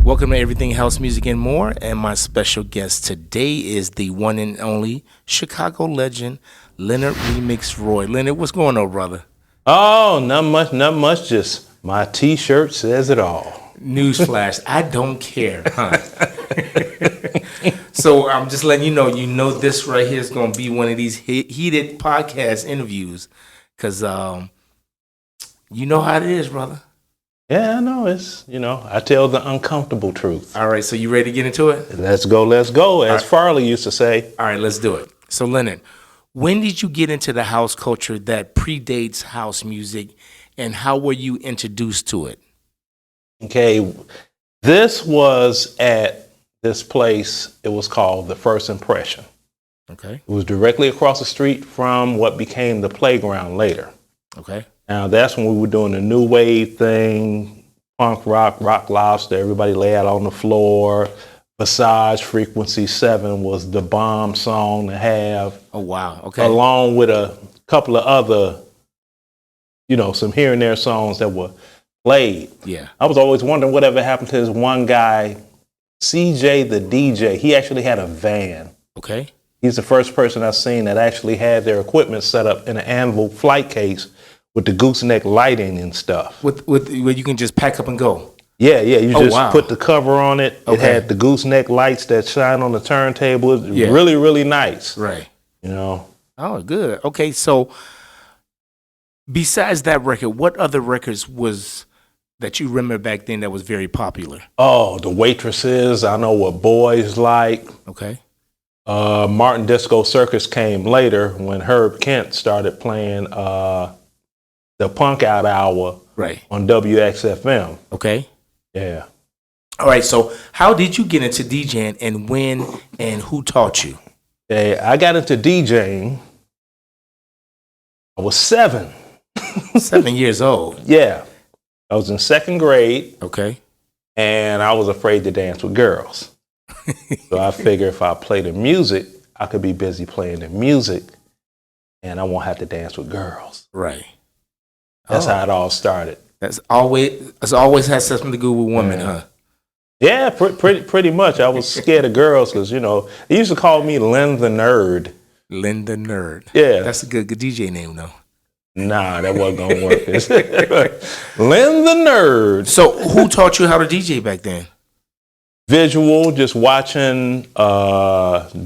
Welcome to Everything House Music and More, and my special guest today is the one and only Chicago legend, Leonard Remix Rroy. Leonard, what's going on, brother? Oh, not much. Just my T-shirt says it all. Newsflash, I don't care, huh? So I'm just letting you know this right here is going to be one of these heated podcast interviews, because you know how it is, brother. Yeah, I know. I tell the uncomfortable truth. All right, so you ready to get into it? Let's go, as Farley used to say. All right, let's do it. So, Leonard, when did you get into the house culture that predates house music, and how were you introduced to it? Okay, this was at this place. It was called The First Impression. Okay. It was directly across the street from what became the playground later. Okay. Now, that's when we were doing the new wave thing, punk rock, rock lobster, everybody lay out on the floor. Massage Frequency 7 was the bomb song to have. Oh, wow. Okay. Along with a couple of other, some here and there songs that were played. Yeah. I was always wondering whatever happened to this one guy, CJ the DJ. He actually had a van. Okay. He's the first person I've seen that actually had their equipment set up in an Anvil flight case with the gooseneck lighting and stuff. With where you can just pack up and go. Yeah. You just put the cover on it. Okay. It had the gooseneck lights that shine on the turntable. It was really, really nice. Right. Oh, good. Okay, so besides that record, what other records was that you remember back then that was very popular? Oh, The Waitresses. I Know What Boys Like. Okay. Martin Disco Circus came later when Herb Kent started playing the Punk Out Hour on WXFM. Okay. Yeah. All right, so how did you get into DJing, and when and who taught you? Okay, I got into DJing. I was 7. 7 years old. Yeah. I was in 2nd grade. Okay. And I was afraid to dance with girls. So I figured if I play the music, I could be busy playing the music and I won't have to dance with girls. Right. That's how it all started. It's always had something to do with women, huh? Yeah, pretty much. I was scared of girls because, they used to call me Len the Nerd. Len the Nerd. Yeah. That's a good DJ name, though. Nah, that wasn't going to work. Len the Nerd. So who taught you how to DJ back then? Visual, just watching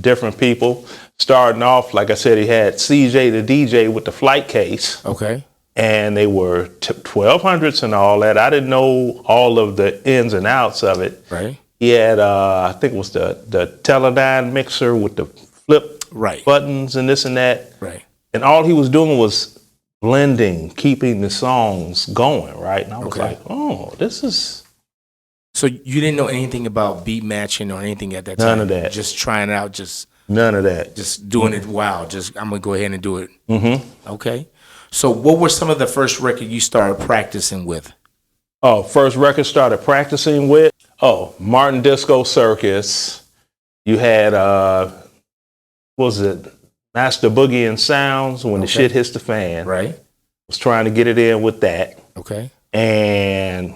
different people. Starting off, like I said, he had CJ the DJ with the flight case. Okay. And they were 1200s and all that. I didn't know all of the ins and outs of it. Right. He had, I think it was the Teledyne mixer with the flip buttons and this and that. Right. And all he was doing was blending, keeping the songs going, right? And I was like, oh, this is... So you didn't know anything about beat matching or anything at that time? None of that. Just trying it out, None of that. Just doing it wild. I'm going to go ahead and do it. Mm-hmm. Okay. So what were some of the first records you started practicing with? Oh, first record started practicing with? Oh, Martin Disco Circus. You had, what was it? Master Boogie and Sounds, When the Shit Hits the Fan. Right. Was trying to get it in with that. Okay. And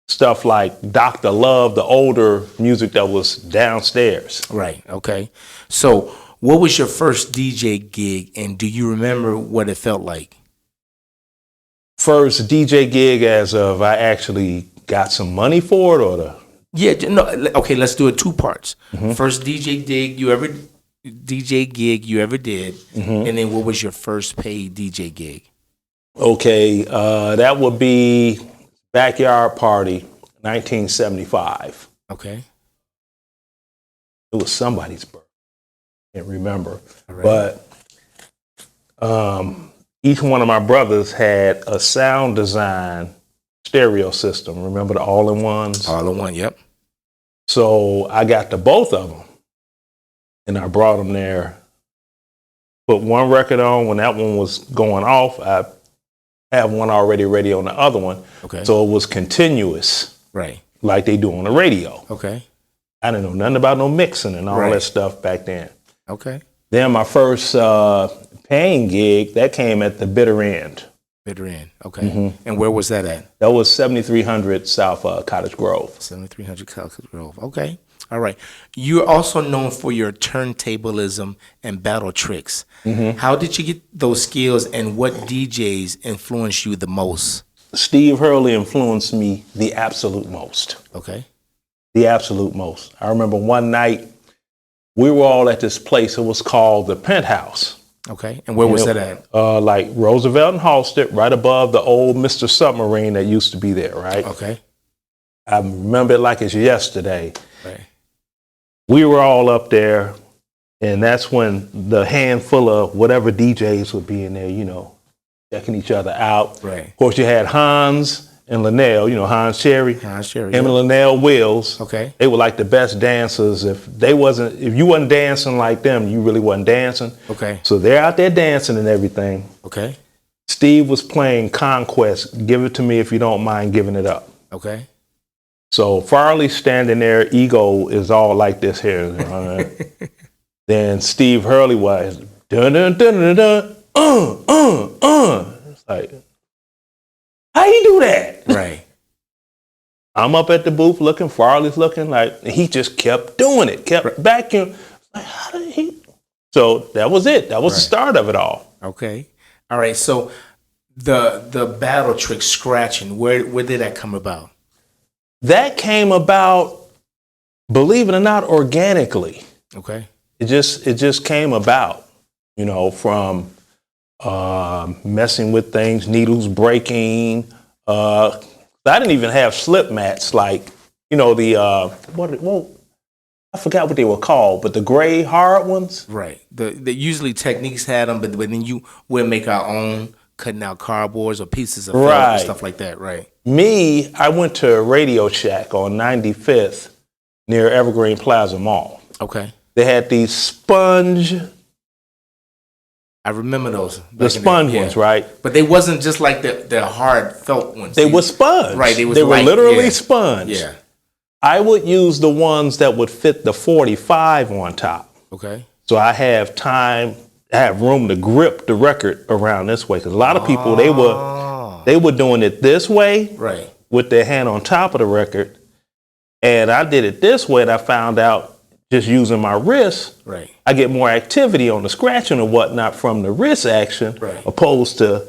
stuff like Dr. Love, the older music that was downstairs. Right. Okay. So what was your first DJ gig, and do you remember what it felt like? First DJ gig as of I actually got some money for it, or the... Yeah, no, okay, let's do it 2 parts. Mm-hmm. First DJ gig you ever did, mm-hmm. and then what was your first paid DJ gig? Okay, that would be Backyard Party, 1975. Okay. It was somebody's birthday. Can't remember. Right. But each one of my brothers had a sound design stereo system. Remember the all-in-ones? All-in-one, yep. So I got to both of them, and I brought them there. Put one record on. When that one was going off, I have one already ready on the other one. Okay. So it was continuous. Right. Like they do on the radio. Okay. I didn't know nothing about no mixing and all that stuff back then. Okay. Then my first paying gig, that came at the bitter end. Bitter End. Okay. And where was that at? That was 7300 South Cottage Grove. 7300 Cottage Grove. Okay. All right. You're also known for your turntablism and battle tricks. How did you get those skills, and what DJs influenced you the most? Steve Hurley influenced me the absolute most. Okay. The absolute most. I remember one night we were all at this place. It was called the Penthouse. Okay. And where was that at? Like Roosevelt and Halstead, right above the old Mr. Submarine that used to be there, right? Okay. I remember it like it's yesterday. Right. We were all up there, and that's when the handful of whatever DJs would be in there, you know, checking each other out. Right. Of course, you had Hans and Linnell, you know, Hans Cherry. Hans Cherry. Him and Linnell Wills. Okay. They were like the best dancers. If you wasn't dancing like them, you really wasn't dancing. Okay. So they're out there dancing and everything. Okay. Steve was playing Conquest. Give it to me if you don't mind giving it up. Okay. So Farley standing there, ego is all like this here. Then Steve Hurley was dun dun dun dun dun. It's like, how you do that? Right. I'm up at the booth looking, Farley's looking, like he just kept doing it, kept vacuuming. Like, how did he? So that was it. That was the start of it all. Okay. All right. So the battle trick scratching, where did that come about? That came about, believe it or not, organically. Okay. It just came about, you know, from messing with things, needles breaking. I didn't even have slip mats like, you know, the I forgot what they were called, but the gray hard ones. Right. The usually Techniques had them, but then we'll make our own, cutting out cardboards or pieces of felt and stuff like that. Right. Me, I went to Radio Shack on 95th near Evergreen Plaza Mall. Okay. They had these sponge. I remember those. The sponge ones, right? But they wasn't just like the hard felt ones. They were sponge. Right. They were literally sponge. Yeah. I would use the ones that would fit the 45 on top. Okay. So I have room to grip the record around this way. Because a lot of people, they were doing it this way, right, with their hand on top of the record. And I did it this way, and I found out just using my wrist, right, I get more activity on the scratching or whatnot from the wrist action, right, opposed to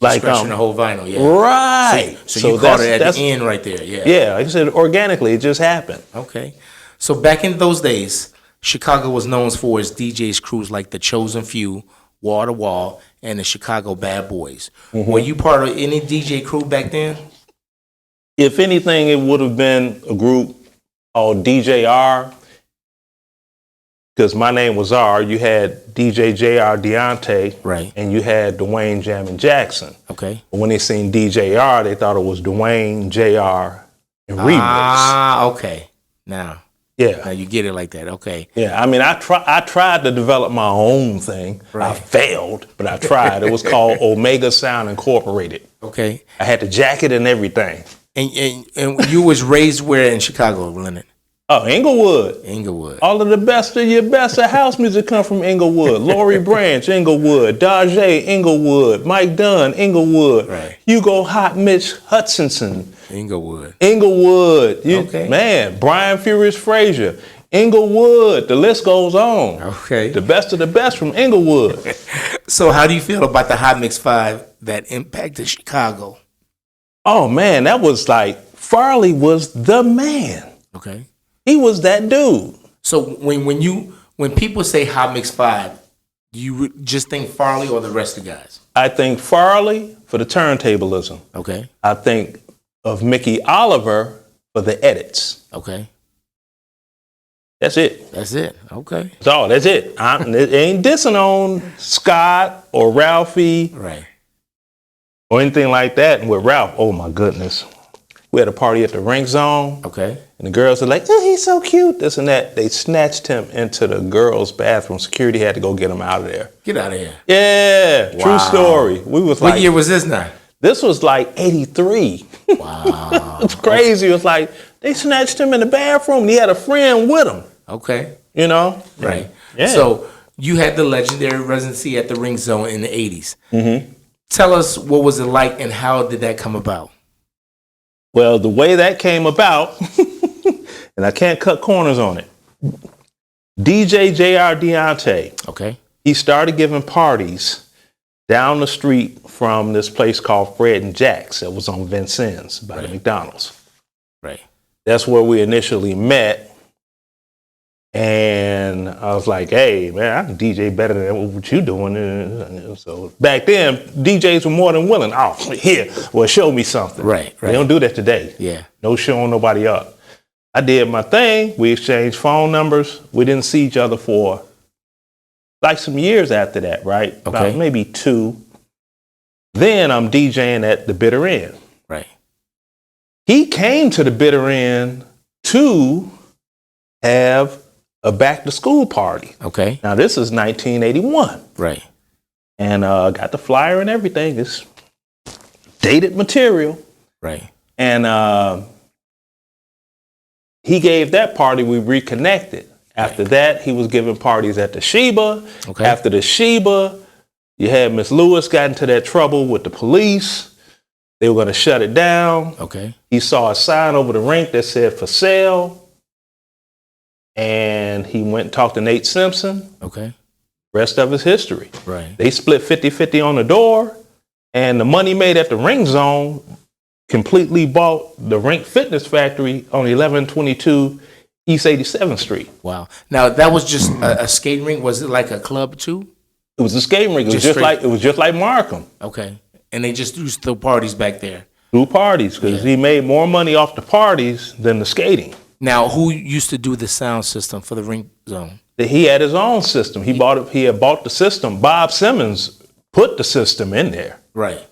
like scratching the whole vinyl, right. So you caught it at the end right there, yeah. Like I said, organically, it just happened. Okay, so back in those days, Chicago was known for its DJs crews like the Chosen Few, Wall to Wall, and the Chicago Bad Boys. Were you part of any DJ crew back then? If anything, it would have been a group called DJR, because my name was R. You had DJ JR Deontay, right, and you had Dwayne Jammin' Jackson. Okay. But when they seen DJR, they thought it was Dwayne JR and Remix. Ah, okay. Now Yeah. you get it like that. Okay. Yeah, I mean, I tried to develop my own thing. Right. I failed, but I tried. It was called Omega Sound Incorporated. Okay. I had the jacket and everything. And you was raised where in Chicago, Leonard? Oh, Englewood. Englewood. All of the best of your best of house music come from Englewood. Laurie Branch, Englewood. Dajay, Englewood. Mike Dunn, Englewood. Right. Hugo Hot Mitch Hutchinson. Englewood. Englewood. Okay. Man, Brian Furious Frazier. Englewood. The list goes on. Okay. The best of the best from Englewood. So how do you feel about the Hot Mix 5 that impacted Chicago? Oh, man, that was like, Farley was the man. Okay. He was that dude. So when people say Hot Mix 5, do you just think Farley or the rest of the guys? I think Farley for the turntablism. Okay. I think of Mickey Oliver for the edits. Okay. That's it. That's it. Okay. That's all. That's it. It ain't dissing on Scott or Ralphie. Right. Or anything like that. And with Ralph, oh my goodness. We had a party at the Rink Zone. Okay. And the girls are like, oh, he's so cute, this and that. They snatched him into the girls' bathroom. Security had to go get him out of there. Get out of here. Yeah, wow. True story. We was what year was this now? This was like 83. Wow. It's crazy. It was like, they snatched him in the bathroom and he had a friend with him. Okay. You know? Right. Yeah. So you had the legendary residency at the Rink Zone in the 80s. Mm-hmm. tell us what was it like and how did that come about? Well, the way that came about, and I can't cut corners on it. DJ J.R. Deontay. Okay. He started giving parties down the street from this place called Fred and Jack's that was on Vincennes by the McDonald's. Right. That's where we initially met. And I was like, hey, man, I can DJ better than what you doing. And so back then, DJs were more than willing. Oh, here, well, show me something. Right. They don't do that today. Yeah. No showing nobody up. I did my thing. We exchanged phone numbers. We didn't see each other for like some years after that, right? Okay. About maybe 2. Then I'm DJing at the Bitter End. Right. He came to the Bitter End to have a back to school party. Okay. Now this is 1981. Right. And got the flyer and everything. It's dated material. Right. And he gave that party, we reconnected. After that, he was giving parties at the Sheba. Okay. After the Sheba, you had Miss Lewis got into that trouble with the police. They were going to shut it down. Okay. He saw a sign over the rink that said for sale. And he went and talked to Nate Simpson. Okay. Rest of his history. Right. They split 50-50 on the door. And the money made at the Rink Zone completely bought the Rink Fitness Factory on 1122 East 87th Street. Wow. Now that was just a skating rink. Was it like a club too? It was a skating rink. It was just like Markham. Okay. And they just used to throw parties back there. Through parties, because he made more money off the parties than the skating. Now, who used to do the sound system for the Rink Zone? He had his own system. He had bought the system. Bob Simmons put the system in there. Right.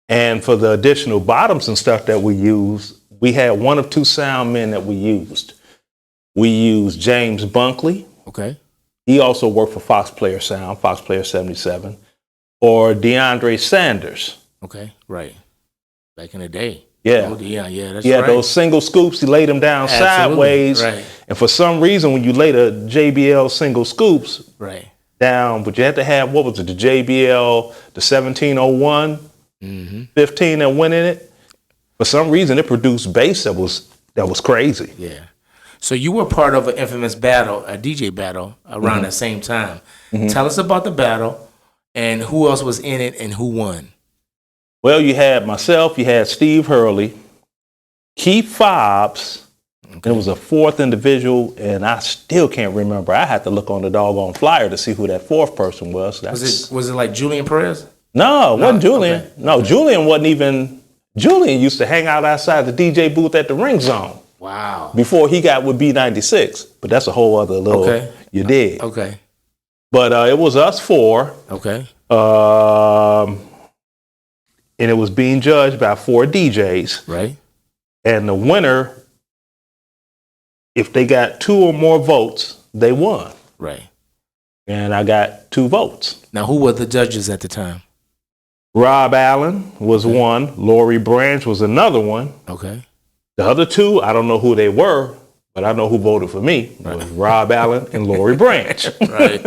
And for the additional bottoms and stuff that we used, we had one of 2 sound men that we used. We used James Bunkley. Okay. He also worked for Fox Player Sound, Fox Player 77, or DeAndre Sanders. Okay. Right. Back in the day. Yeah. Oh, yeah, that's He had right. those single scoops. He laid them down Absolutely. sideways. Right. And for some reason, when you lay the JBL single scoops Right. down, but you had to have, what was it, the JBL, the 1701, 15 that went in it. For some reason, it produced bass that was crazy. Yeah. So you were part of an infamous battle, a DJ battle, around the same time. Tell us about the battle and who else was in it and who won. Well, you had myself, you had Steve Hurley, Keith Fobbs, there was a 4th individual, and I still can't remember. I had to look on the doggone flyer to see who that 4th person was. Was it like Julian Perez? No, it wasn't Julian. Okay. No, Julian wasn't even. Julian used to hang out outside the DJ booth at the Rink Zone. Wow. Before he got with B96. But that's a whole other little, you dig. Okay. But it was us 4. Okay. And it was being judged by 4 DJs. Right. And the winner, if they got 2 or more votes, they won. Right. And I got 2 votes. Now, who were the judges at the time? Rob Allen was one. Lori Branch was another one. Okay. The other 2, I don't know who they were, but I know who voted for me. It was Rob Allen and Lori Branch. Right.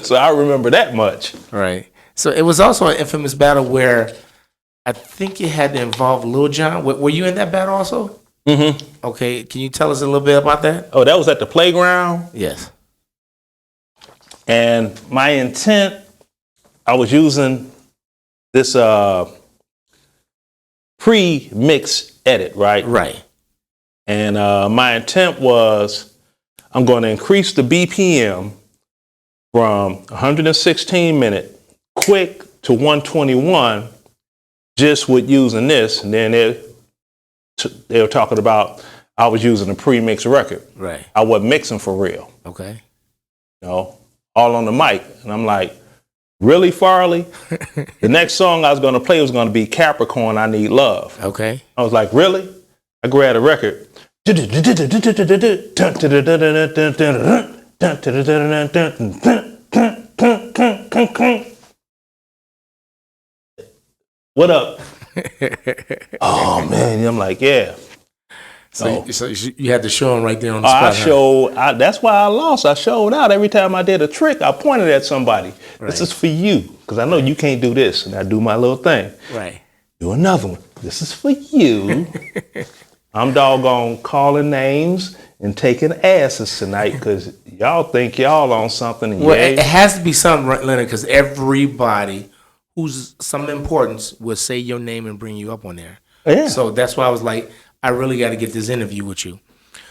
So I remember that much. Right. So it was also an infamous battle where I think it had to involve Lil Jon. Were you in that battle also? Mm-hmm. Okay. Can you tell us a little bit about that? Oh, that was at the playground? Yes. And my intent, I was using this pre-mix edit, right? Right. And my intent was I'm going to increase the BPM from 116 minute quick to 121 just with using this. And then they were talking about I was using a pre-mix record. Right. I wasn't mixing for real. Okay. You know, all on the mic. And I'm like, really, Farley? The next song I was going to play was going to be Capricorn, I Need Love. Okay. I was like, really? I grabbed a record. What up? Oh, man. I'm like, yeah. So you had to show him right there on the spot. That's why I lost. I showed out every time I did a trick. I pointed at somebody. Right. This is for you, because I know you can't do this, and I do my little thing. Right. Do another one. This is for you. I'm doggone calling names and taking asses tonight because y'all think y'all on something. And it has to be something, Leonard, because everybody who's some importance will say your name and bring you up on there. Yeah. So that's why I was like, I really got to get this interview with you.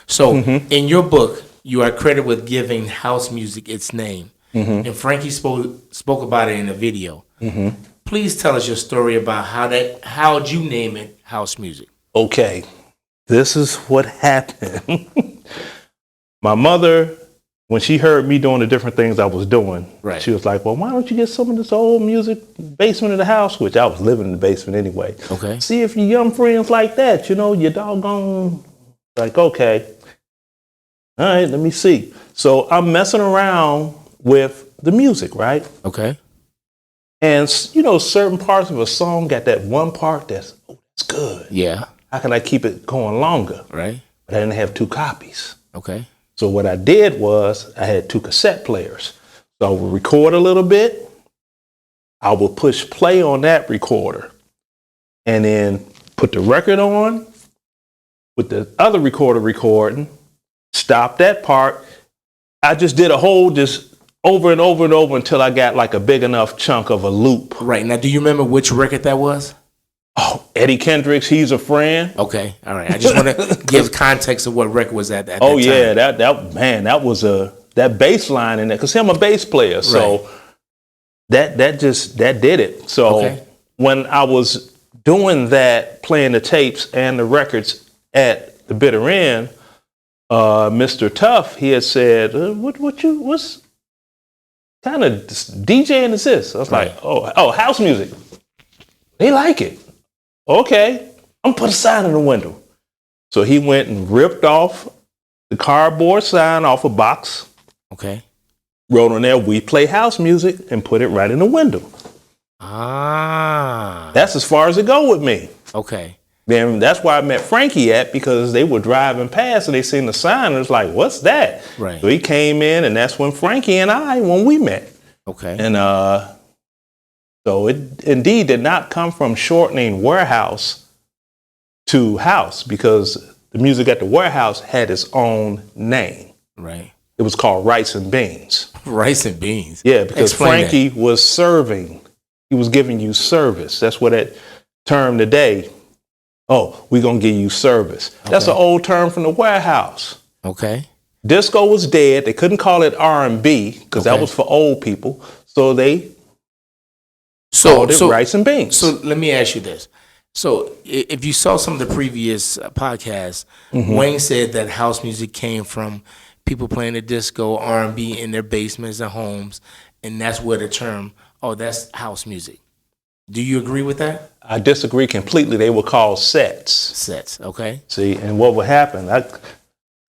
So in your book, you are credited with giving house music its name. And Frankie spoke about it in a video. Please tell us your story about how'd you name it house music? Okay, this is what happened. My mother, when she heard me doing the different things I was doing, she was like, well, why don't you get some of this old music basement of the house, which I was living in the basement anyway. Okay. See if your young friends like that, you're doggone, like, okay. All right, let me see. So I'm messing around with the music, right? Okay. And, certain parts of a song got that one part that's good. Yeah. How can I keep it going longer? Right. But I didn't have 2 copies. Okay. So what I did was I had 2 cassette players. So I would record a little bit. I would push play on that recorder and then put the record on with the other recorder recording, stop that part. I just did a whole just over and over and over until I got like a big enough chunk of a loop. Right. Now, do you remember which record that was? Oh, Eddie Kendrick's He's a Friend. Okay. All right. I just want to give context of what record was at that time. Yeah. That was that bass line in there. Because I'm a bass player. So that did it. So when I was doing that, playing the tapes and the records at the bitter end, Mr. Tuff, he had said, what's kind of DJing is this? I was like, oh, house music. They like it. Okay, I'm gonna put a sign in the window. So he went and ripped off the cardboard sign off a box. Okay. Wrote on there, we play house music, and put it right in the window. Ah. That's as far as it go with me. Okay. Then that's where I met Frankie at, because they were driving past and they seen the sign and it's like, what's that? Right. So he came in, and that's when Frankie and when we met. Okay. And so it indeed did not come from shortening warehouse to house, because the music at the warehouse had its own name. Right. It was called Rice and Beans. Rice and Beans. Yeah, because Frankie was serving. He was giving you service. That's what that term today. Oh, we're going to give you service. Okay. That's an old term from the warehouse. Okay. Disco was dead. They couldn't call it R&B because that was for old people. So they called it Rice and Beans. So let me ask you this. So if you saw some of the previous podcasts, Wayne said that house music came from people playing the disco, R&B in their basements and homes, and that's where the term, that's house music. Do you agree with that? I disagree completely. They were called sets. Sets, okay. See, and what would happen? I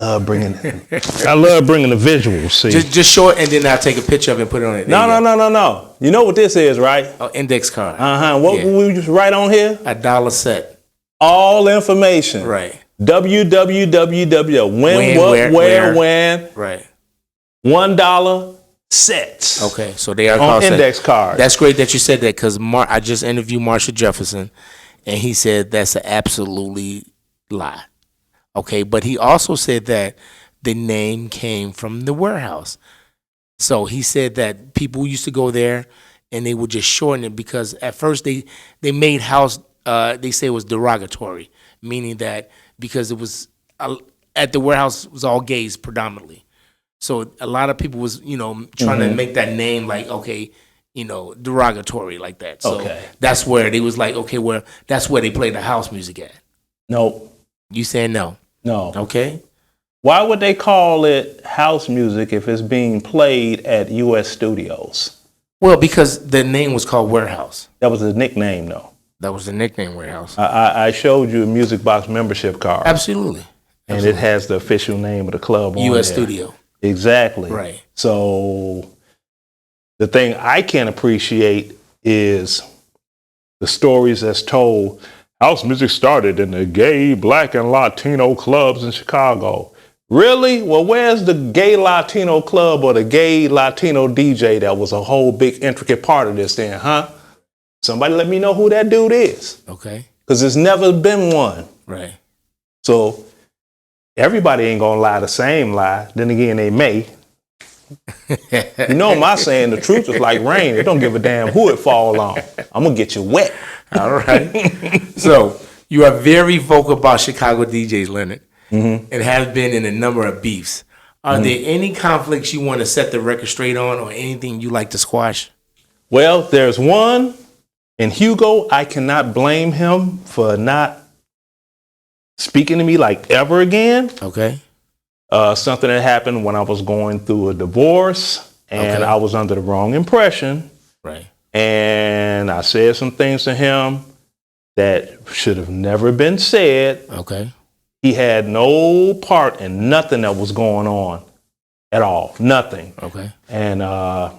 love bringing the visuals. See, just show it, and then I'll take a picture of it and put it on it. No. You know what this is, right? Oh, index card. What would we just write on here? $1 set. All information. Right. www. When. Right. $1 sets. Okay, so they are called index cards. That's great that you said that, because I just interviewed Marshall Jefferson, and he said that's an absolutely lie. Okay, but he also said that the name came from the warehouse. So he said that people used to go there and they would just shorten it, because at first they made house, they say it was derogatory, meaning that because it was at the warehouse, it was all gays predominantly. So a lot of people was, trying to make that name like, derogatory like that. So that's where they was like, that's where they play the house music at. No. You saying no? No. Okay. Why would they call it house music if it's being played at U.S. studios? Well, because the name was called Warehouse. That was a nickname, though. That was the nickname, Warehouse. I showed you a Music Box membership card. Absolutely. And it has the official name of the club on U.S. there. Studio. Exactly. Right. So the thing I can appreciate is the stories that's told, House music started in the gay, black, and Latino clubs in Chicago. Really? Well, where's the gay Latino club or the gay Latino DJ that was a whole big intricate part of this then, huh? Somebody let me know who that dude is. Okay. Because there's never been one. Right. So everybody ain't gonna lie the same lie. Then again, they may. You know my saying, the truth is like rain. It don't give a damn who it fall on. I'm gonna get you wet. All right. So you are very vocal about Chicago DJs, Leonard, and have been in a number of beefs. Are there any conflicts you want to set the record straight on, or anything you like to squash? Well, there's one, and Hugo, I cannot blame him for not speaking to me like ever again. Okay. Something that happened when I was going through a divorce, and I was under the wrong impression. Right. And I said some things to him that should have never been said. Okay. He had no part in nothing that was going on at all. Nothing. Okay. And I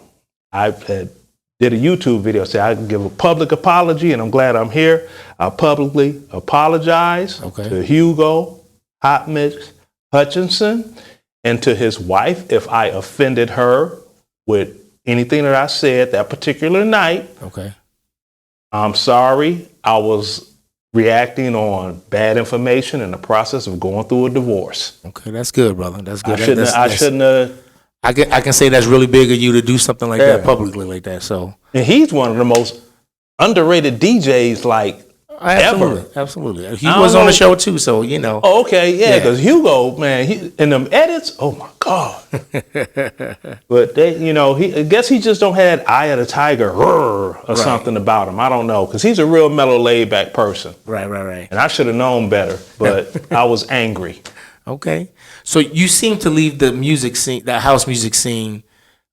did a YouTube video, say I can give a public apology, and I'm glad I'm here. I publicly apologize to Hugo Hot Mix Hutchinson and to his wife if I offended her with anything that I said that particular night. Okay. I'm sorry. I was reacting on bad information in the process of going through a divorce. Okay, that's good, brother. That's good. I shouldn't have. I can say that's really big of you to do something like that publicly like that. So, and he's one of the most underrated DJs, like absolutely, ever. Absolutely. He was on the show too, so you know. Oh, okay, yeah, because Hugo, man, he in them edits. Oh my God! But they, you know, I guess he just don't have eye of the tiger or something about him. I don't know, because he's a real mellow, laid back person. Right. And I should have known better, but I was angry. Okay. So you seem to leave the music scene, the house music scene,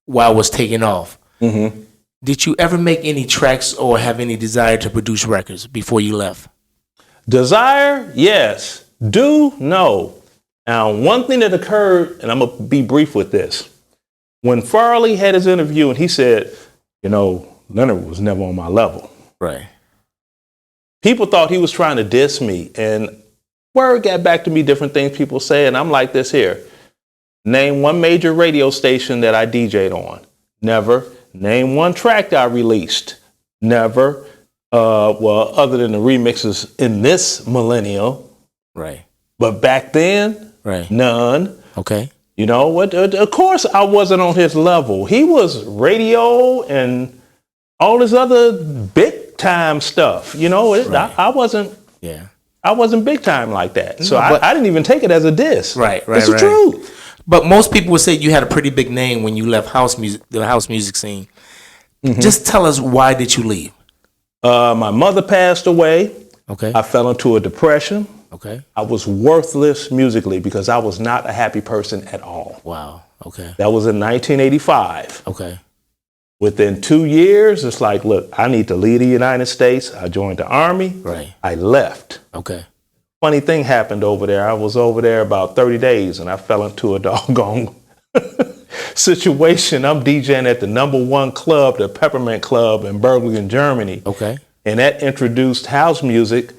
while it was taking off. Mm-hmm. Did you ever make any tracks or have any desire to produce records before you left? Desire, yes. Do, no. Now, one thing that occurred, and I'm going to be brief with this. When Farley had his interview and he said, you know, Leonard was never on my level. Right. People thought he was trying to diss me, and word got back to me, different things people say, and I'm like this here. Name one major radio station that I DJ'd on. Never. Name one track that I released. Never. Well, other than the remixes in this millennial. Right. But back then, none. Okay. You know what? Of course, I wasn't on his level. He was radio and all this other big time stuff. You know, I wasn't. Yeah. I wasn't big time like that. So I didn't even take it as a diss. Right. It's the truth. But most people would say you had a pretty big name when you left the house music scene. Mm-hmm. Just tell us, why did you leave? My mother passed away. Okay. I fell into a depression. Okay. I was worthless musically because I was not a happy person at all. Wow. Okay. That was in 1985. Okay. Within 2 years, it's like, look, I need to leave the United States. I joined the Army. Right. I left. Okay. Funny thing happened over there. I was over there about 30 days and I fell into a doggone situation. I'm DJing at the #1 club, the Peppermint Club in Berlin, Germany. Okay. And that introduced house music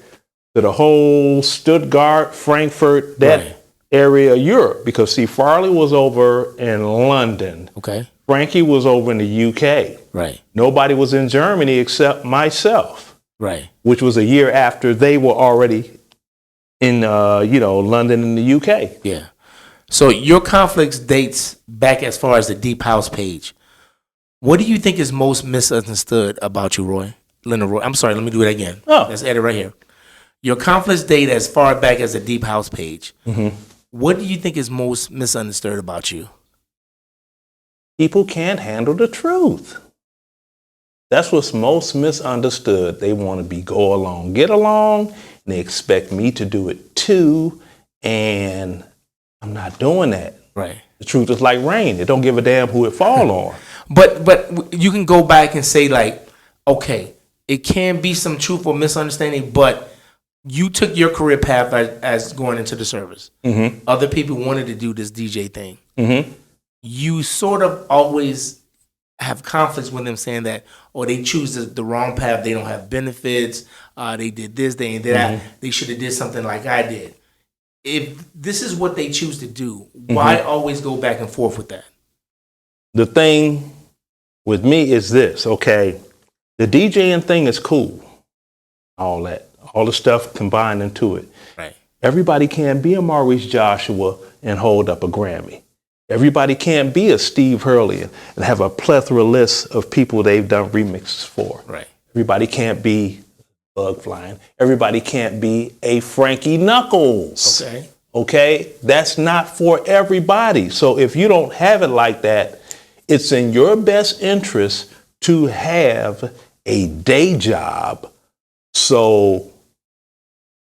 to the whole Stuttgart, Frankfurt, that area of Europe. Because, see, Farley was over in London. Okay. Frankie was over in the UK. Right. Nobody was in Germany except myself. Right. Which was a year after they were already in, London and the UK. Yeah. So your conflicts dates back as far as the Deep House page. What do you think is most misunderstood about you, Rroy? Leonard Rroy. I'm sorry, let me do it again. Oh. Let's edit right here. Your conflicts date as far back as the Deep House page. Mm-hmm. What do you think is most misunderstood about you? People can't handle the truth. That's what's most misunderstood. They want to go along, get along, and they expect me to do it too, and I'm not doing that. Right. The truth is like rain. It don't give a damn who it fall on. But you can go back and say, like, okay, it can be some truth or misunderstanding, but you took your career path as going into the service. Mm-hmm. Other people wanted to do this DJ thing. Mm-hmm. You sort of always have conflicts with them saying that, or they choose the wrong path. They don't have benefits. They did this, they did that. They should have did something like I did. If this is what they choose to do, why always go back and forth with that? The thing with me is this, okay? The DJing thing is cool. All the stuff combined into it. Right. Everybody can't be a Maurice Joshua and hold up a Grammy. Everybody can't be a Steve Hurley and have a plethora list of people they've done remixes for. Right. Everybody can't be Bug Flying. Everybody can't be a Frankie Knuckles. Okay? That's not for everybody. So if you don't have it like that, it's in your best interest to have a day job. So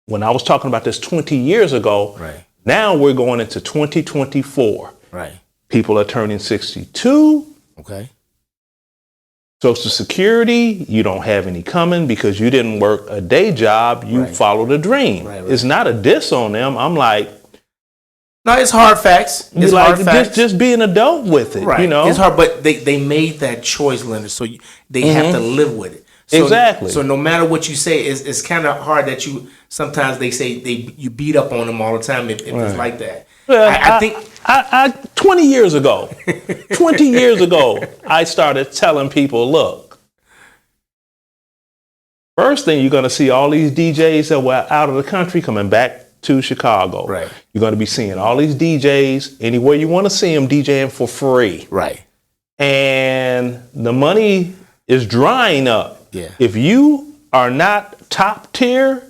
when I was talking about this 20 years ago, now we're going into 2024. Right. People are turning 62. Okay. Social Security, you don't have any coming because you didn't work a day job. You followed a dream. It's not a diss on them. I'm like, no, it's hard facts. It's like, hard facts. Just be an adult with it. Right. You know, it's hard, but they made that choice, Leonard. So they have to live with it. So, exactly. So no matter what you say, it's kind of hard that you sometimes they say you beat up on them all the time if it's like that. Well, I think 20 years ago, I started telling people, look, first thing you're going to see all these DJs that were out of the country coming back to Chicago. Right. You're going to be seeing all these DJs anywhere you want to see them DJing for free. Right. And the money is drying up. Yeah. If you are not top tier,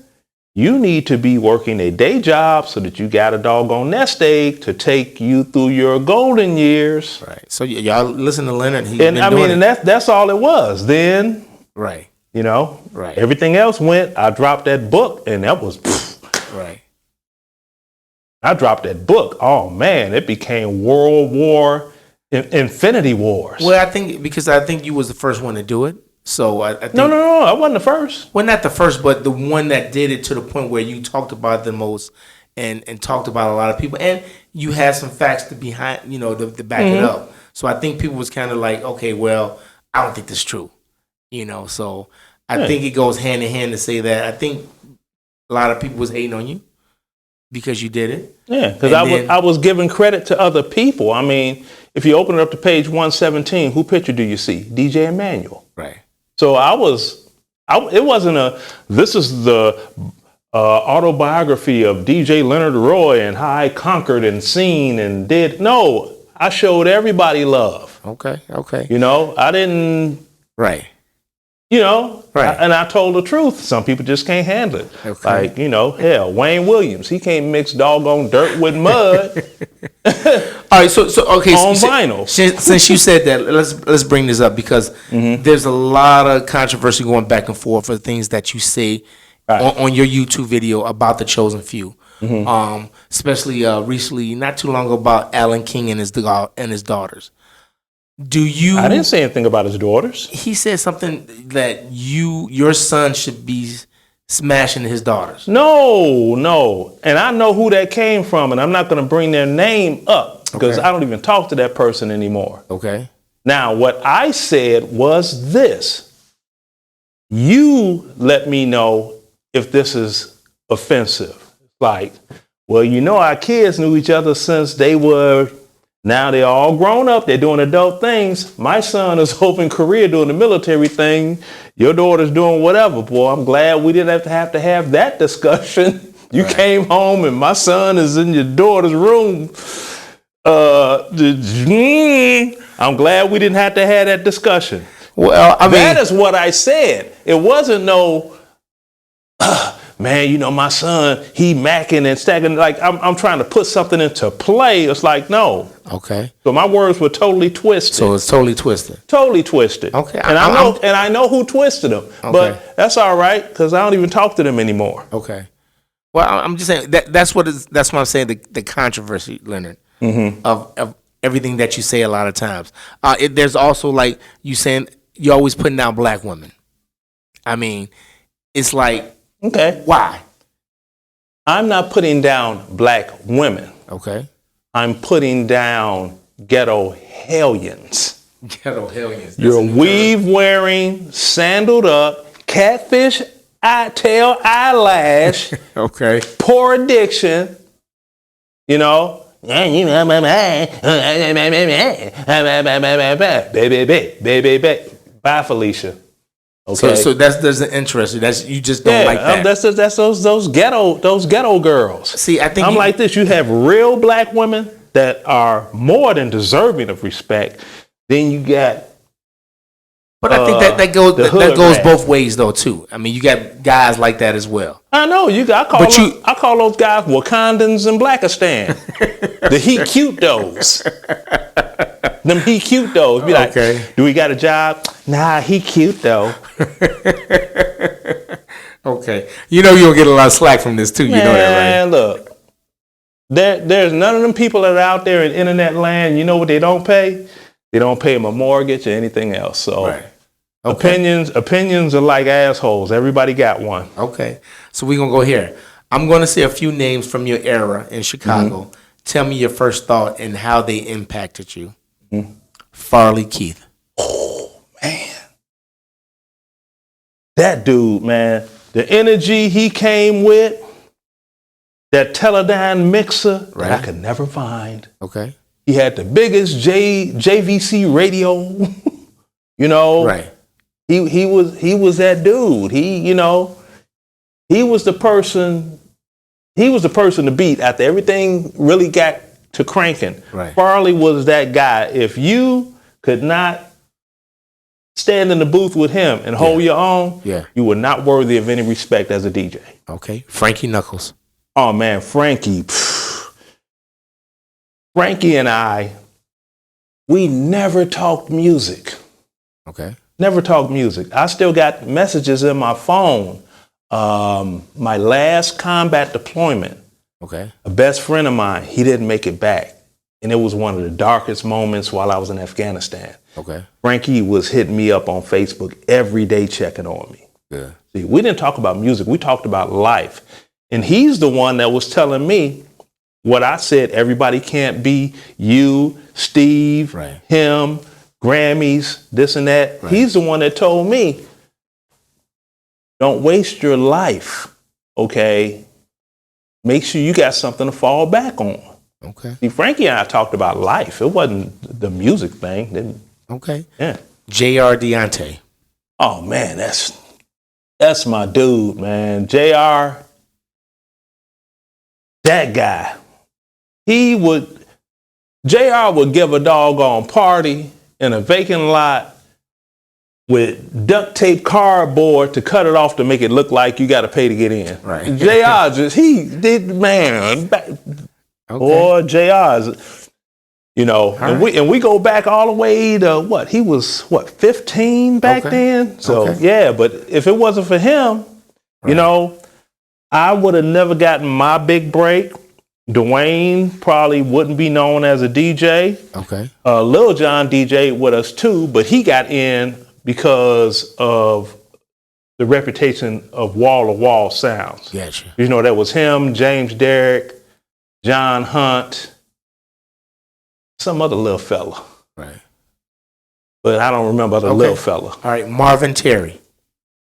you need to be working a day job so that you got a doggone nest egg to take you through your golden years. Right. So y'all listen to Leonard. And that's all it was. Then, right. You know, right. Everything else went. I dropped that book, and that was right. I dropped that book. Oh man, it became World War, Infinity Wars. Well, I think you was the first one to do it. So I think, no, I wasn't the first. Well, not the first, but the one that did it to the point where you talked about it the most and talked about a lot of people, and you had some facts to behind, to back it up. So I think people was kind of like, okay, well, I don't think that's true, So I think it goes hand in hand to say that. I think a lot of people was hating on you because you did it. Yeah, because I was giving credit to other people. I mean, if you open it up to page 117, who picture do you see? DJ Emmanuel. Right. So it wasn't this is the autobiography of DJ Leonard Rroy and how I conquered and seen and did. No, I showed everybody love. Okay. I didn't. Right. Right. And I told the truth. Some people just can't handle it. Okay. Like, hell, Wayne Williams, he can't mix doggone dirt with mud. All right, so okay, on vinyl. Since you said that, let's bring this up because there's a lot of controversy going back and forth for things that you say on your YouTube video about the chosen few. Especially recently, not too long ago, about Alan King and his daughters. I didn't say anything about his daughters. He said something that your son should be smashing his daughters. No. And I know who that came from, and I'm not going to bring their name up because I don't even talk to that person anymore. Okay. Now, what I said was this. You let me know if this is offensive. Like, well, our kids knew each other since they were... Now they're all grown up. They're doing adult things. My son is hoping career doing the military thing. Your daughter's doing whatever. Boy, I'm glad we didn't have to have that discussion. You came home and my son is in your daughter's room. I'm glad we didn't have to have that discussion. Well, that is what I said. It wasn't no... man, my son, he macking and stacking. Like, I'm trying to put something into play. It's like, no. Okay. So my words were totally twisted. So it's totally twisted. Totally twisted. Okay. And I know who twisted them. Okay. But that's all right, because I don't even talk to them anymore. Okay. Well, I'm just saying that's what I'm saying, the controversy, Leonard, of everything that you say a lot of times. There's also, like, you saying you're always putting down black women. I mean, it's like, okay. Why? I'm not putting down black women. Okay. I'm putting down ghetto hellions. Ghetto hellions. You're weave wearing, sandaled up, catfish tail eyelash. Okay. Poor addiction. You know. Baby, baby. Bye, Felicia. Okay. So that doesn't interest you. That's you just don't like that. That's those ghetto girls. See, I think I'm like this. You have real black women that are more than deserving of respect. Then you got. But I think that goes both ways though too. I mean, you got guys like that as well. I know I call those guys Wakandans and Blackistan. The he cute those. Them he cute those. Be like, okay. Do we got a job? Nah, he cute though. Okay. You know you'll get a lot of slack from this too. You know that, right? Man, look. There's none of them people that are out there in internet land. You know what they don't pay? They don't pay them a mortgage or anything else. So right. Okay. Opinions are like assholes. Everybody got one. Okay. So we're going to go here. I'm going to say a few names from your era in Chicago. Mm-hmm. Tell me your first thought and how they impacted you. Mm-hmm. Farley Keith. Oh, man. That dude, man. The energy he came with, that Teledyne mixer right. that I could never find. Okay. He had the biggest JVC radio, you know. Right. He was that dude. He was the person to beat after everything really got to cranking. Right. Farley was that guy. If you could not stand in the booth with him and hold your own, you were not worthy of any respect as a DJ. Okay. Frankie Knuckles. Oh man, Frankie. Frankie and I, we never talked music. Okay. Never talked music. I still got messages in my phone. My last combat deployment, okay, a best friend of mine, he didn't make it back. And it was one of the darkest moments while I was in Afghanistan. Okay. Frankie was hitting me up on Facebook every day checking on me. Yeah. See, we didn't talk about music. We talked about life. And he's the one that was telling me what I said, everybody can't be you, Steve, right. him, Grammys, this and that. Right. He's the one that told me, don't waste your life, okay? Make sure you got something to fall back on. Okay. See, Frankie and I talked about life. It wasn't the music thing. Okay. Yeah. J.R. Deontay. Oh, man, that's my dude, man. J.R., that guy. J.R. would give a doggone party in a vacant lot with duct tape cardboard to cut it off to make it look like you got to pay to get in. Right. J.R. he did, man. Okay. Or J.R.'s, and we go back all the way to what? He was, 15 back then? So, yeah, but if it wasn't for him, I would have never gotten my big break. Dwayne probably wouldn't be known as a DJ. Okay. Lil Jon DJ'd with us too, but he got in because of the reputation of wall-to-wall sounds. Gotcha. That was him, James Derrick, John Hunt, some other little fella. Right. But I don't remember the little fella. All right, Marvin Terry.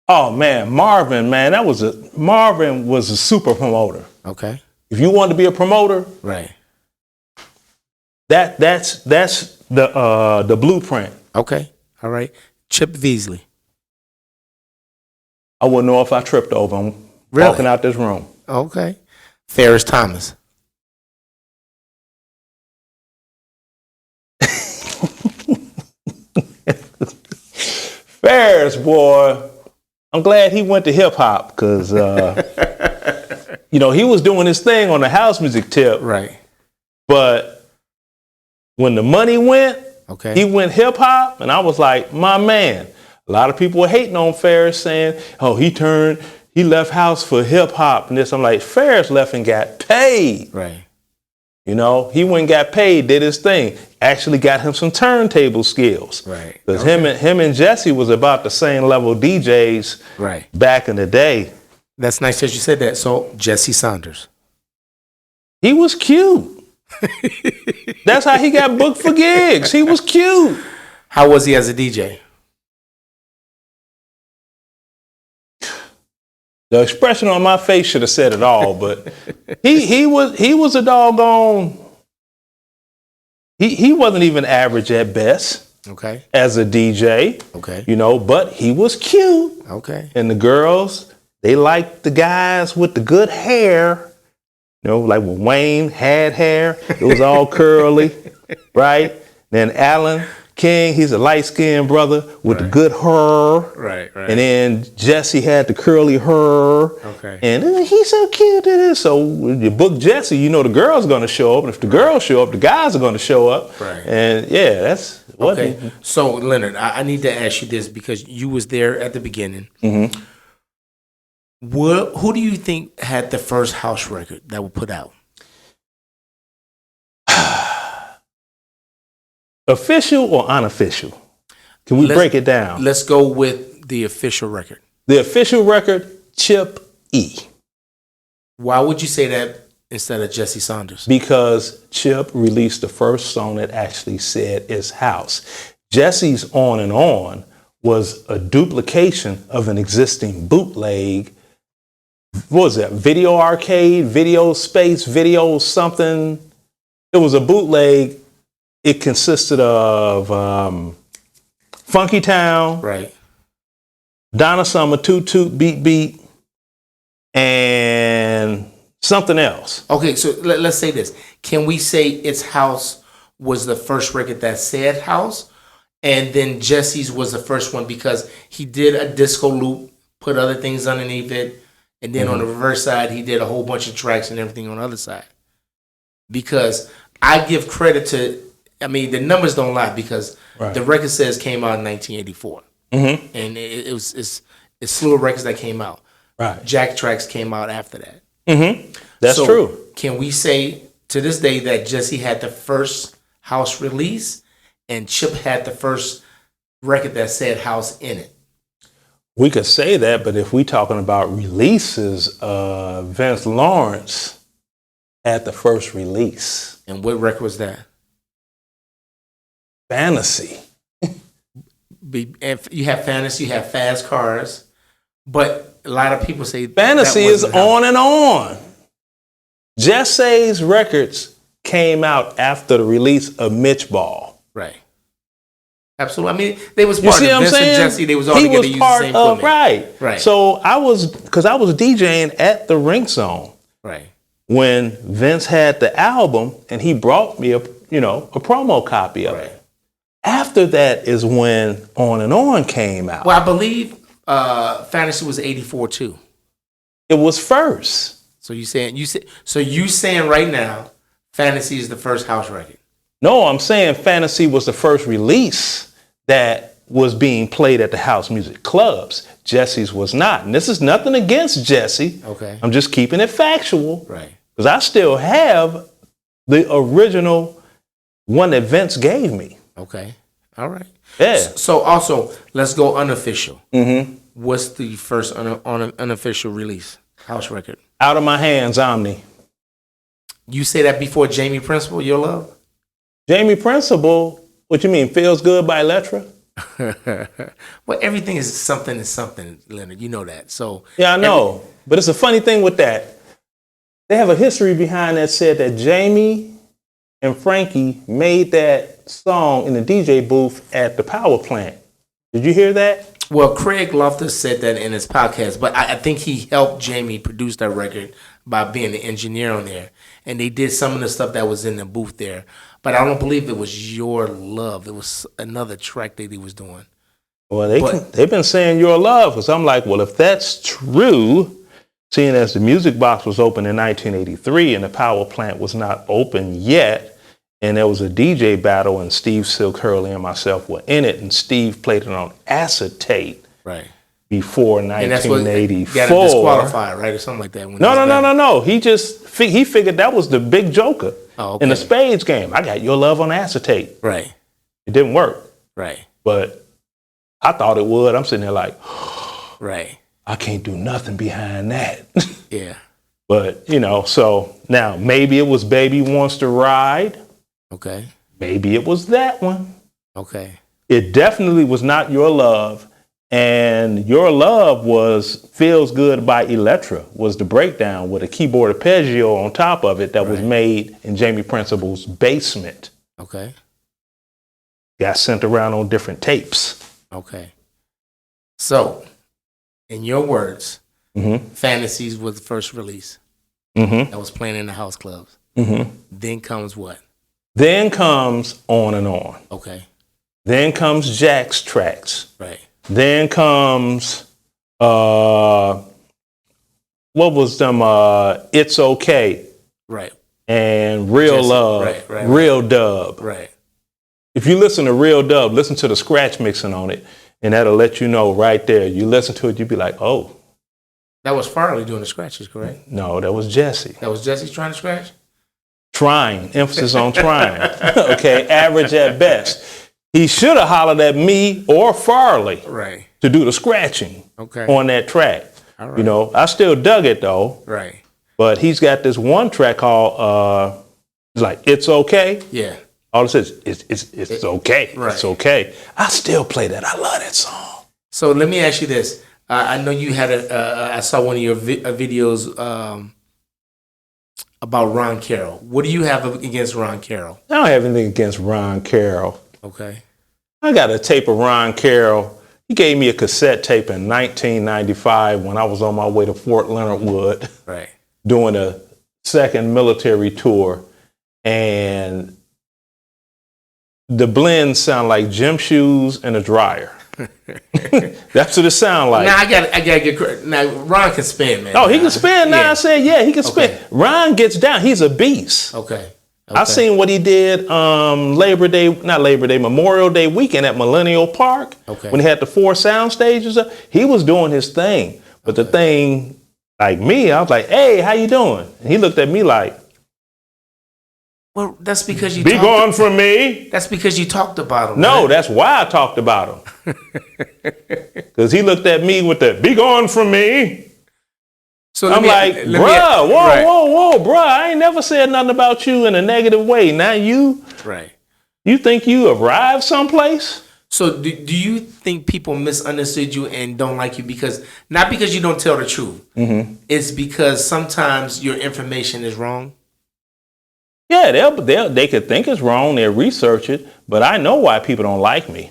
Oh man, Marvin was a super promoter. Okay. If you wanted to be a promoter, right. That's the blueprint. Okay. All right. Chip Beasley. I wouldn't know if I tripped over him walking out this room. Okay. Ferris Thomas. Ferris, boy, I'm glad he went to hip hop because, he was doing his thing on the house music tip. Right. But when the money went, he went hip hop, and I was like, my man. A lot of people were hating on Ferris, saying, "Oh, he left house for hip hop," and this. I'm like, Ferris left and got paid. Right. He went and got paid, did his thing. Actually got him some turntable skills. Right. Because him and Jesse was about the same level DJs back in the day. That's nice that you said that. So, Jesse Saunders. He was cute. That's how he got booked for gigs. He was cute. How was he as a DJ? The expression on my face should have said it all, but he was a doggone. He wasn't even average at best. Okay. As a DJ. Okay. You know, but he was cute. Okay. And the girls, they liked the guys with the good hair. You know, like when Wayne had hair, it was all curly, right? Then Alan King, he's a light-skinned brother with the good hair. Right. And then Jesse had the curly hair. Okay. And he's so cute. So when you book Jesse, you know the girl's going to show up. And if the girls show up, the guys are going to show up. Right. And yeah, that's what. Okay. So Leonard, I need to ask you this because you was there at the beginning. Mm-hmm. Who do you think had the first house record that was put out? Official or unofficial? Can we break it down? Let's go with the official record. The official record, Chip E. Why would you say that instead of Jesse Saunders? Because Chip released the first song that actually said it's house. Jesse's On and On was a duplication of an existing bootleg. What was that? Video Arcade, Video Space, Video something. It was a bootleg. It consisted of Funky Town, right? Donna Summer, Toot Toot Beat Beat, and something else. Okay, so let's say this. Can we say It's House was the first record that said house, and then Jesse's was the first one because he did a disco loop, put other things underneath it, and then on the reverse side, he did a whole bunch of tracks and everything on the other side. Because I give credit to, I mean, the numbers don't lie because the record says came out in 1984. Mm-hmm. And it's slew of records that came out. Right. Jack tracks came out after that. Mm-hmm. That's so true. Can we say to this day that Jesse had the first house release and Chip had the first record that said house in it? We could say that, but if we're talking about releases, Vince Lawrence had the first release. And what record was that? Fantasy. You have Fantasy, you have Fast Cars, but a lot of people say Fantasy is On and On. Jesse's records came out after the release of Mitch Ball. Right. Absolutely. I mean, they was part of Vince and Jesse. They was all together using the same equipment. Right. So I was DJing at the Rink Zone. Right. When Vince had the album and he brought me a promo copy of it. After that is when On and On came out. Well, I believe Fantasy was 84 too. It was first. So you saying right now Fantasy is the first house record? No, I'm saying Fantasy was the first release that was being played at the house music clubs. Jesse's was not. And this is nothing against Jesse. Okay. I'm just keeping it factual. Right. Because I still have the original one that Vince gave me. Okay. All right. Yeah. So also, let's go unofficial. Mm-hmm. What's the first unofficial release? House record. Out of My Hands, Omni. You say that before Jamie Principle, Your Love? Jamie Principle, what you mean, Feels Good by Electra? Well, everything is something, Leonard. You know that. So yeah, I know. But it's a funny thing with that. They have a history behind that said that Jamie and Frankie made that song in the DJ booth at the power plant. Did you hear that? Well, Craig Loftus said that in his podcast, but I think he helped Jamie produce that record by being the engineer on there. And they did some of the stuff that was in the booth there. But I don't believe it was Your Love. It was another track that he was doing. Well, they've been saying Your Love, because I'm like, well, if that's true, seeing as the Music Box was open in 1983 and the power plant was not open yet, and there was a DJ battle, and Steve Silk Hurley and myself were in it, and Steve played it on acetate before 1984. Got it disqualified, right, or something like that. No. He figured that was the big joker in the spades game. I got Your Love on acetate. Right. It didn't work. Right. But I thought it would. I'm sitting there like, right. I can't do nothing behind that. Yeah. But, so now maybe it was Baby Wants to Ride. Okay. Maybe it was that one. Okay. It definitely was not Your Love. And Your Love was Feels Good by Electra, was the breakdown with a keyboard arpeggio on top of it that was made in Jamie Principal's basement. Okay. Got sent around on different tapes. Okay. So, in your words, Fantasies was the first release that was playing in the house clubs. Then comes what? Then comes On and On. Okay. Then comes Jack's Tracks. Right. Then comes, what was them, It's Okay. Right. And Real Love. Real Dub. Right. If you listen to Real Dub, listen to the scratch mixing on it, and that'll let you know right there. You listen to it, you'd be like, oh. That was Farley doing the scratches, correct? No, that was Jesse. That was Jesse trying to scratch? Trying. Emphasis on trying. Okay, average at best. He should have hollered at me or Farley to do the scratching on that track. All right. You know, I still dug it though. Right. But he's got this one track called it's like It's Okay. Yeah. All it says it's okay. Right. It's okay. I still play that. I love that song. So let me ask you this. I know you had I saw one of your videos about Ron Carroll. What do you have against Ron Carroll? I don't have anything against Ron Carroll. Okay. I got a tape of Ron Carroll. He gave me a cassette tape in 1995 when I was on my way to Fort Leonard Wood, doing a second military tour. And the blends sound like gym shoes and a dryer. That's what it sound like. Now I gotta get now. Ron can spin, man. Oh, he can spin. Now I said, yeah, he can spin. Ron gets down. He's a beast. Okay. I seen what he did Memorial Day weekend at Millennial Park when he had the 4 sound stages. He was doing his thing. But the thing, like me, I was like, hey, how you doing? And he looked at me like, well, that's because you be gone from me. That's because you talked about him. No, that's why I talked about him. Because he looked at me with the be gone from me. So I'm like, bruh, whoa, bruh. I ain't never said nothing about you in a negative way. Now you think you arrived someplace? So do you think people misunderstood you and don't like you not because you don't tell the truth? It's because sometimes your information is wrong? Yeah, they could think it's wrong. They'll research it. But I know why people don't like me.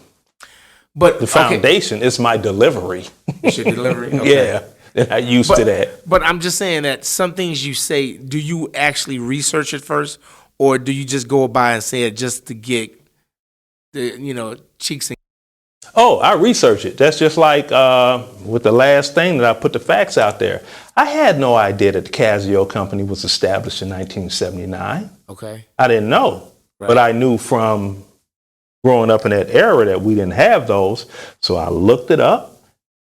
But the foundation is my delivery. It's your delivery? Okay. Yeah. I'm not used to that. But I'm just saying that some things you say, do you actually research it first, or do you just go by and say it just to get the cheeks and? Oh, I research it. That's just like with the last thing that I put the facts out there. I had no idea that the Casio company was established in 1979. Okay. I didn't know, but I knew from growing up in that era that we didn't have those. So I looked it up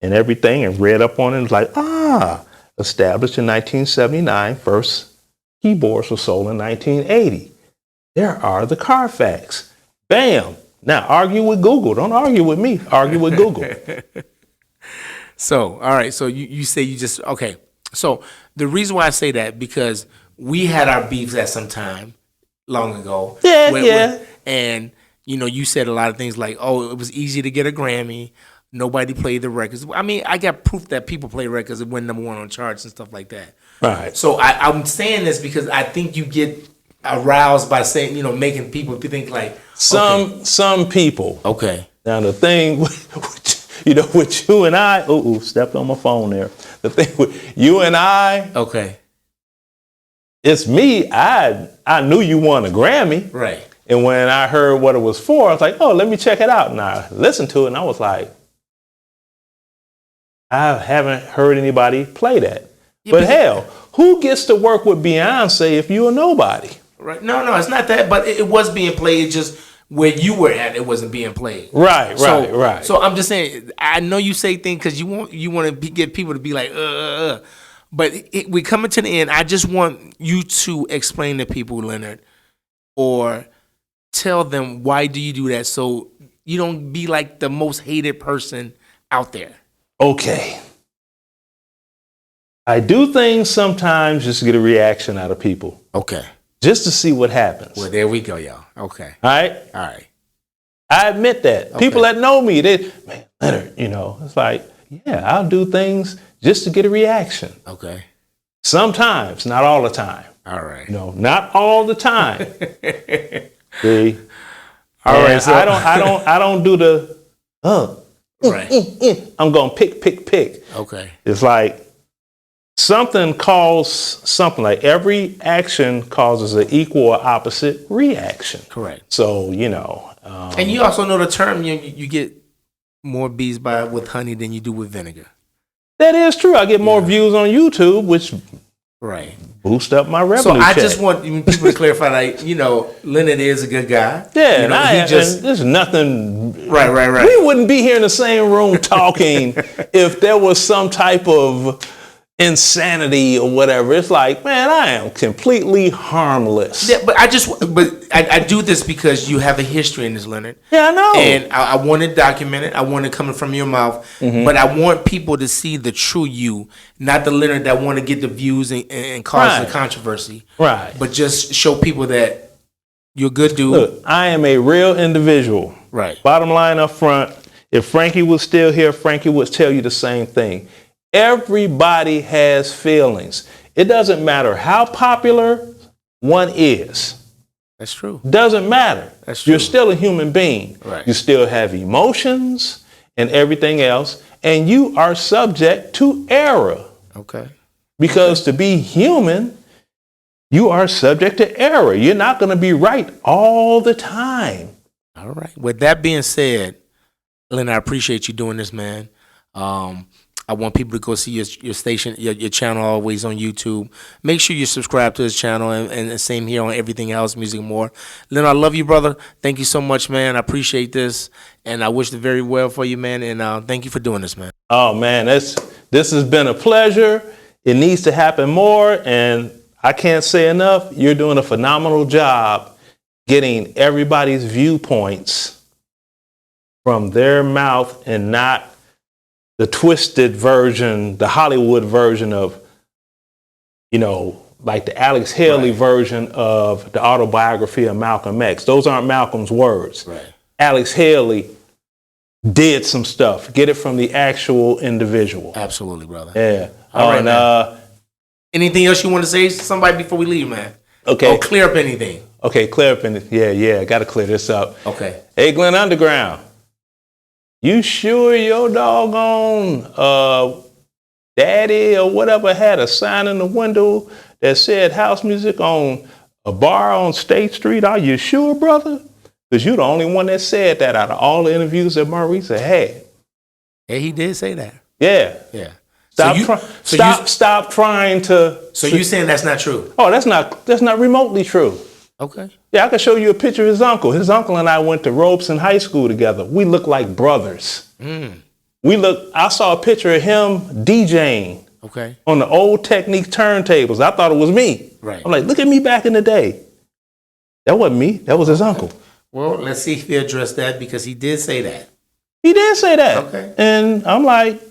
and everything and read up on it. It was like, established in 1979. First keyboards were sold in 1980. There are the Carfax. Bam. Now, argue with Google. Don't argue with me. Argue with Google. So, all right. So you say you just, okay. So the reason why I say that, because we had our beefs at some time long ago. And, you said a lot of things like, oh, it was easy to get a Grammy. Nobody played the records. I mean, I got proof that people play records and win #1 on charts and stuff like that. Right. So I'm saying this because I think you get aroused by saying, making people think like some people. Okay. Now the thing with you and I, stepped on my phone there. The thing with you and I, it's me. I knew you won a Grammy. Right. And when I heard what it was for, I was like, oh, let me check it out. And I listened to it and I was like, I haven't heard anybody play that. Yeah, but hell, who gets to work with Beyonce if you're a nobody? Right. No, it's not that. But it was being played. It's just where you were at, it wasn't being played. Right. So I'm just saying, I know you say things because you want to get people to be like, But we're coming to the end. I just want you to explain to people, Leonard, or tell them why do you do that so you don't be like the most hated person out there. Okay. I do things sometimes just to get a reaction out of people. Okay. Just to see what happens. Well, there we go, y'all. Okay. All right? All right. I admit that. People that know me, man, Leonard, it's like, yeah, I'll do things just to get a reaction. Okay. Sometimes, not all the time. All right. Not all the time. See? All right. So I don't do the, right. I'm going pick. Okay. It's like something something. Like every action causes an equal or opposite reaction. Correct. So, and you also know the term, you get more bees with honey than you do with vinegar. That is true. I get more views on YouTube, which boost up my revenue. So I just want people to clarify, like, Leonard is a good guy. Yeah, there's nothing. Right. We wouldn't be here in the same room talking if there was some type of insanity or whatever. It's like, man, I am completely harmless. Yeah, but I do this because you have a history in this, Leonard. Yeah, I know. And I want it documented. I want it coming from your mouth. Mm-hmm. But I want people to see the true you, not the Leonard that want to get the views and cause the controversy. Right. But just show people that you're a good dude. Look, I am a real individual. Right. Bottom line up front, if Frankie was still here, Frankie would tell you the same thing. Everybody has feelings. It doesn't matter how popular one is. That's true. Doesn't matter. That's true. You're still a human being. Right. You still have emotions and everything else, and you are subject to error. Okay. Because to be human, you are subject to error. You're not going to be right all the time. All right. With that being said, Leonard, I appreciate you doing this, man. I want people to go see your station, your channel, always on YouTube. Make sure you subscribe to his channel, and same here on everything else, Music More. Leonard, I love you, brother. Thank you so much, man. I appreciate this, and I wish the very well for you, man. And thank you for doing this, man. Oh, man, this has been a pleasure. It needs to happen more, and I can't say enough. You're doing a phenomenal job getting everybody's viewpoints from their mouth and not the twisted version, the Hollywood version of, like the Alex Haley version of the autobiography of Malcolm X. Those aren't Malcolm's words. Right. Alex Haley did some stuff. Get it from the actual individual. Absolutely, brother. Yeah. All right, anything else you want to say to somebody before we leave, man? Okay. Or clear up anything. Okay, clear up anything. Yeah, got to clear this up. Okay. Hey, Glenn Underground. You sure your doggone daddy or whatever had a sign in the window that said house music on a bar on State Street? Are you sure, brother? Because you're the only one that said that out of all the interviews that Marisa had. Yeah, he did say that. Yeah. Yeah. Stop trying to. So you saying that's not true? Oh, that's not remotely true. Okay. Yeah, I can show you a picture of his uncle. His uncle and I went to Robeson High School together. We look like brothers. I saw a picture of him DJing on the old Technique turntables. I thought it was me. Right. I'm like, look at me back in the day. That wasn't me. That was his uncle. Well, let's see if he addressed that, because he did say that. He did say that. Okay. And I'm like,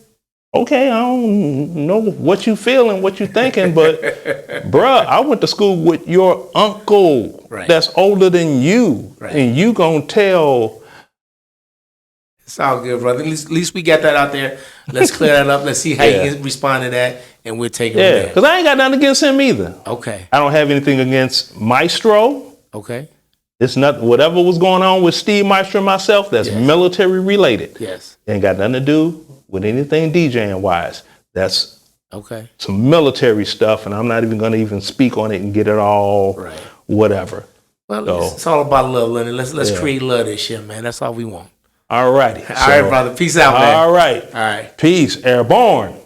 okay, I don't know what you feeling, what you thinking, but bruh, I went to school with your uncle that's older than you, and you gonna tell. It's all good, brother. At least we got that out there. Let's clear that up. Let's see how you can respond to that, and we'll take it from there. Because I ain't got nothing against him either. Okay. I don't have anything against Maestro. Okay. It's not whatever was going on with Steve Maestro and myself. That's military related. Yes. Ain't got nothing to do with anything DJing wise. That's some military stuff, and I'm not even going to even speak on it and get it all whatever. Well, it's all about love, Leonard. Let's create love this year, man. That's all we want. All righty. All right, brother. Peace out, man. All right. All right. Peace. Airborne.